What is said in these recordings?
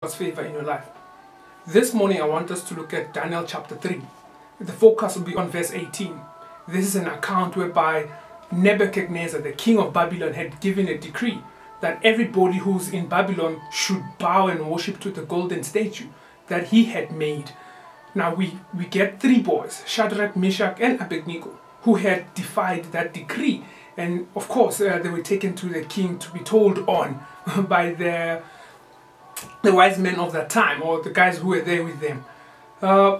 God's favor in your life. This morning I want us to look at Daniel chapter 3. The focus will be on verse 18. This is an account whereby Nebuchadnezzar, the king of Babylon, had given a decree that everybody who's in Babylon should bow and worship to the golden statue that he had made. Now we get three boys, Shadrach, Meshach and Abednego, who had defied that decree. And of course they were taken to the king to be told on by the wise men of that time, or the guys who were there with them.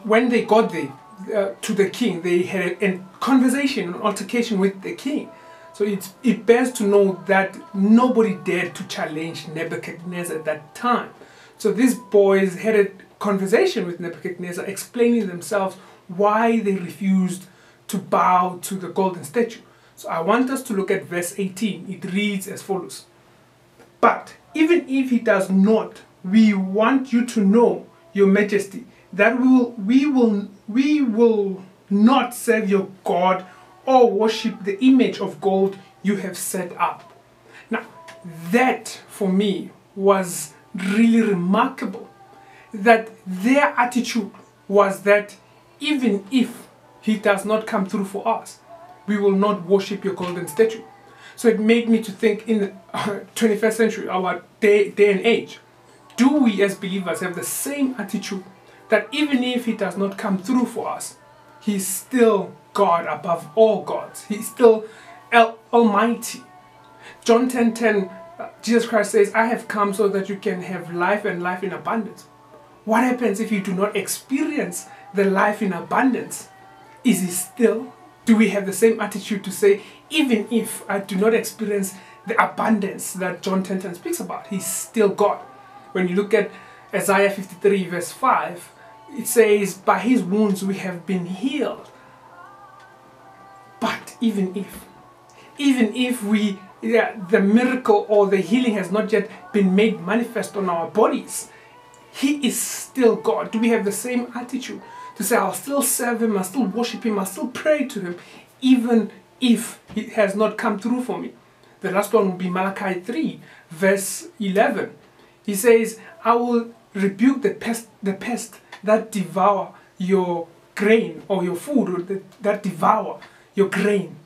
When they got there to the king, they had a conversation, an altercation with the king. So it bears to know that nobody dared to challenge Nebuchadnezzar at that time. So these boys had a conversation with Nebuchadnezzar, explaining themselves why they refused to bow to the golden statue. So I want us to look at verse 18. It reads as follows: "But even if he does not, we want you to know, Your Majesty, that we will not serve your God or worship the image of gold you have set up." Now, that for me was really remarkable. That their attitude was that even if he does not come through for us, we will not worship your golden statue. So it made me to think, in the 21st century, our day and age, do we as believers have the same attitude that even if he does not come through for us, he's still God above all gods. He's still Almighty. John 10:10, Jesus Christ says, "I have come so that you can have life and life in abundance." What happens if you do not experience the life in abundance? Is he still? Do we have the same attitude to say, even if I do not experience the abundance that John 10:10 speaks about, he's still God? When you look at Isaiah 53 verse 5, it says, "By his wounds we have been healed." But even if the miracle or the healing has not yet been made manifest on our bodies, he is still God. Do we have the same attitude to say, I'll still serve him, I'll still worship him, I'll still pray to him, even if he has not come through for me? The last one will be Malachi 3 verse 11. He says, "I will rebuke the pest that devour your grain," or your food, or that devour your grain.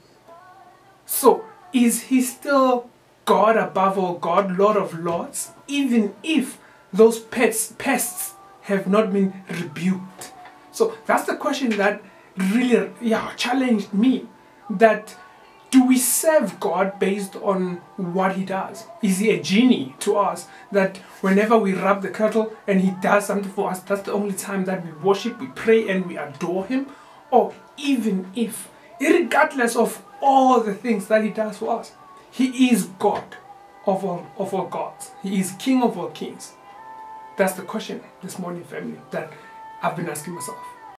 So is he still God above all God, Lord of Lords, even if those pests have not been rebuked? So that's the question that really challenged me. That do we serve God based on what he does? Is he a genie to us that whenever we rub the kettle and he does something for us, that's the only time that we worship, we pray and we adore him? Or even if, regardless of all the things that he does for us, he is God of all gods. He is King of all kings. That's the question this morning, family, that I've been asking myself.